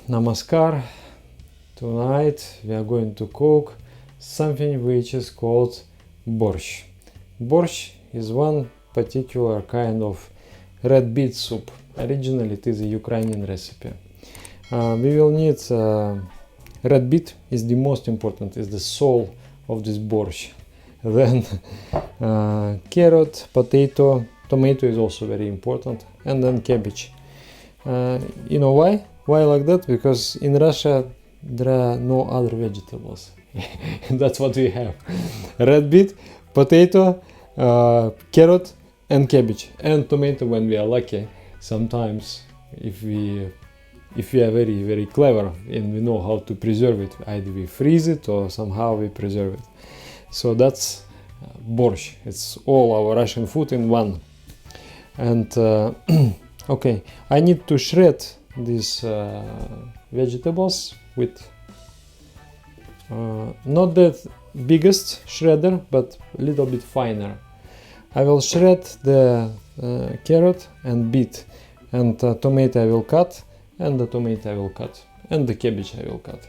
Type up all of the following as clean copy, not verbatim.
Namaskar. Tonight we are going to cook something which is called borщ. Borщ is one particular kind of red beet soup. Originally it is a Ukrainian recipe. We will need red beet is the most important, is the soul of this borщ. Then carrot, potato, tomato is also very important, and then cabbage. You know why? Why like that? Because in Russia there are no other vegetables. That's what we have. Red beet, potato, carrot and cabbage, and tomato when we are lucky. Sometimes if we are very, very clever and we know how to preserve it, either we freeze it or somehow we preserve it. So that's borщ. It's all our Russian food in one. And okay, I need to shred these vegetables with not the biggest shredder, but a little bit finer. I will shred the carrot and beet, and tomato I will cut, and the tomato I will cut, and the cabbage I will cut.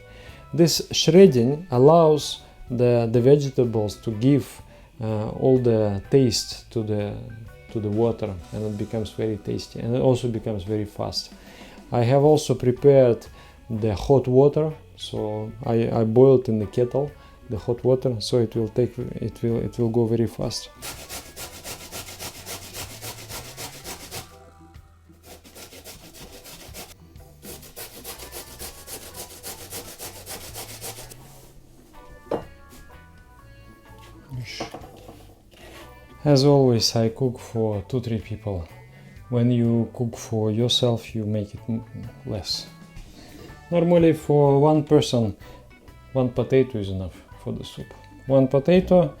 This shredding allows the vegetables to give all the taste to the water, and it becomes very tasty, and it also becomes very fast. I have also prepared the hot water, so I boiled in the kettle the hot water, so it will go very fast. As always, I cook for 2-3 people. When you cook for yourself, you make it less. Normally for one person, one potato is enough for the soup. One potato,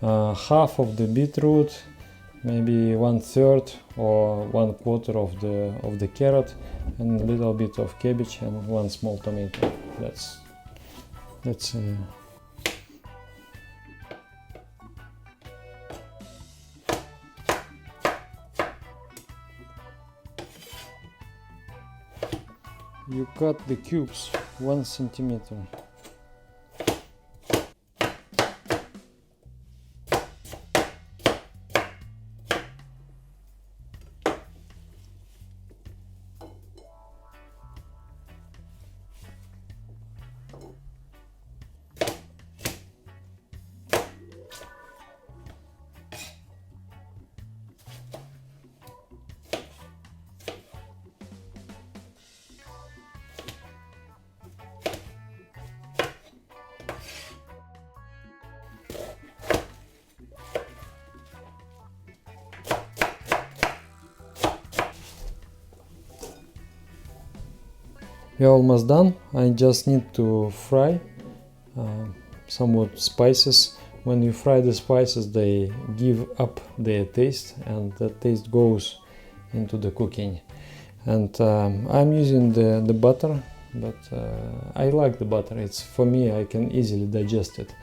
half of the beetroot, maybe 1/3 or 1/4 of the carrot, and a little bit of cabbage and one small tomato. That's You cut the cubes 1 centimeter. We're almost done. I just need to fry somewhat spices. When you fry the spices, they give up their taste, and the taste goes into the cooking. And I'm using the butter, but I like the butter. It's for me, I can easily digest it.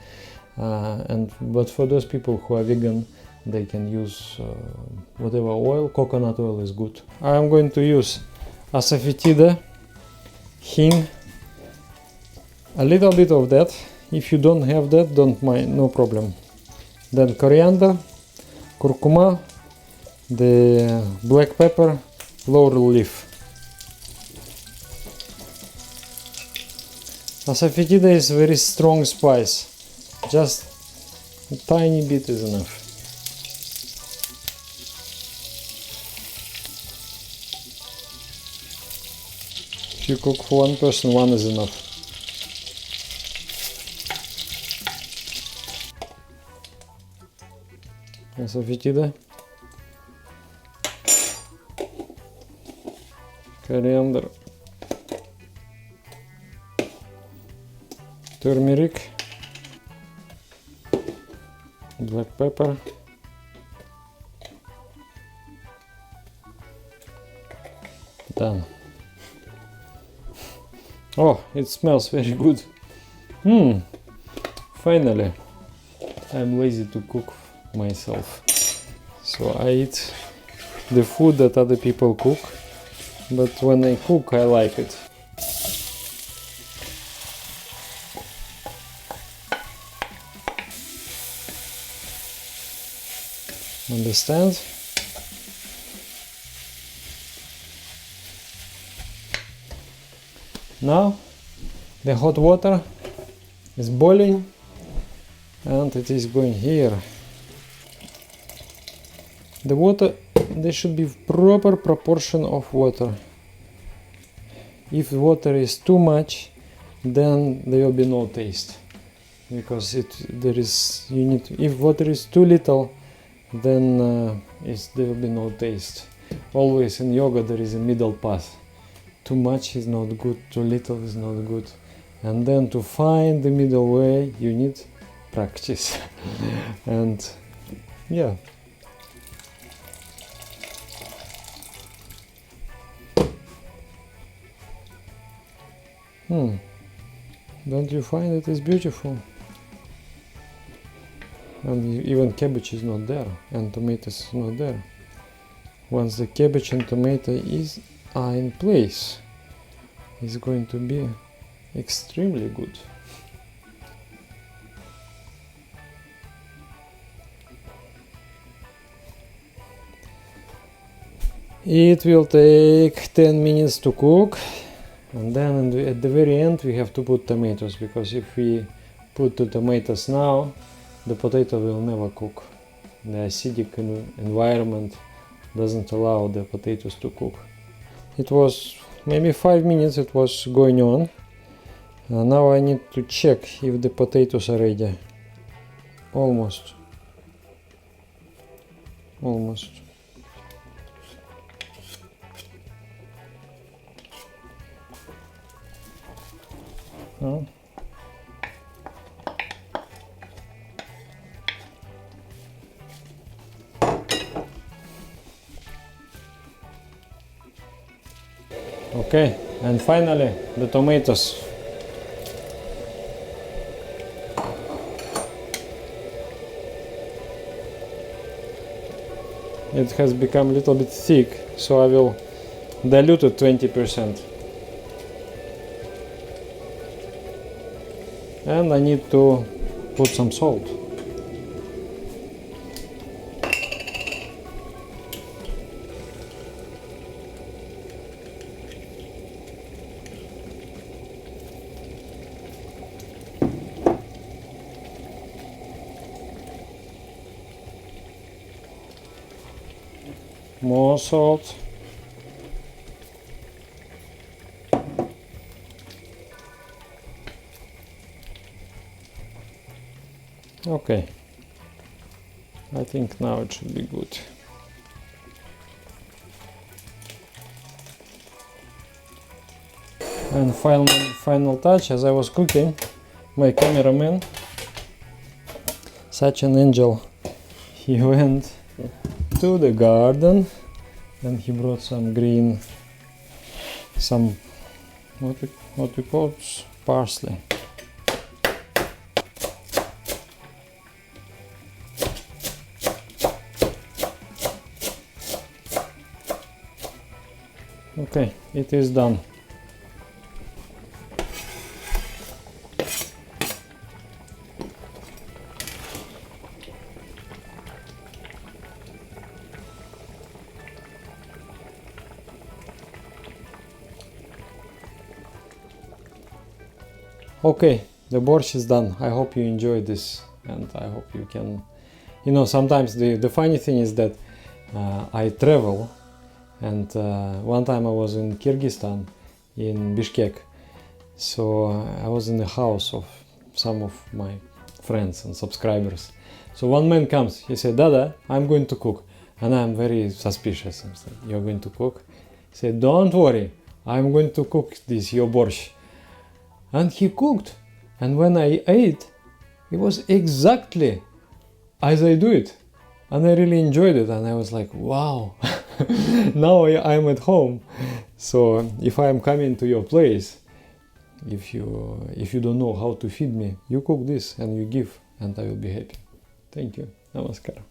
But for those people who are vegan, they can use whatever oil. Coconut oil is good. I'm going to use asafoetida, hing, a little bit of that. If you don't have that, don't mind, no problem. Then coriander, curcuma, the black pepper, laurel leaf. Asafoetida is a very strong spice. Just a tiny bit is enough. If you cook for one person, one is enough. Asafoetida, coriander, turmeric, black pepper, done. Oh, it smells very good. Finally, I'm lazy to cook myself, so I eat the food that other people cook, but when I cook I like it. Understand? Now the hot water is boiling and it is going here. The water, there should be proper proportion of water. If water is too much, then there will be no taste, because if water is too little, then there will be no taste. Always in yoga there is a middle path. Too much is not good, too little is not good, and then to find the middle way you need practice. And yeah. Don't you find it is beautiful? And even cabbage is not there, and tomatoes is not there. Once the cabbage and tomato are in place, it's going to be extremely good. It will take 10 minutes to cook. And then at the very end we have to put tomatoes, because if we put the tomatoes now, the potato will never cook. The acidic environment doesn't allow the potatoes to cook. It was maybe 5 minutes it was going on. Now I need to check if the potatoes are ready. Almost. Okay, and finally the tomatoes. It has become a little bit thick, so I will dilute it 20%. And I need to put some salt. More salt. Okay, I think now it should be good. And final touch, as I was cooking, my cameraman, such an angel, he went to the garden and he brought some green, what we call parsley. Okay, it is done. Okay, the borscht is done. I hope you enjoyed this, and I hope you can, sometimes the funny thing is that I travel, and one time I was in Kyrgyzstan, in Bishkek, so I was in the house of some of my friends and subscribers. So one man comes, he said, "Dada, I'm going to cook," and I'm very suspicious. I'm saying, "You're going to cook?" He said, "Don't worry, I'm going to cook your borscht." And he cooked, and when I ate, it was exactly as I do it, and I really enjoyed it, and I was like, wow. Now I'm at home. So if I am coming to your place, if you don't know how to feed me, you cook this and you give, and I will be happy. Thank you. Namaskar.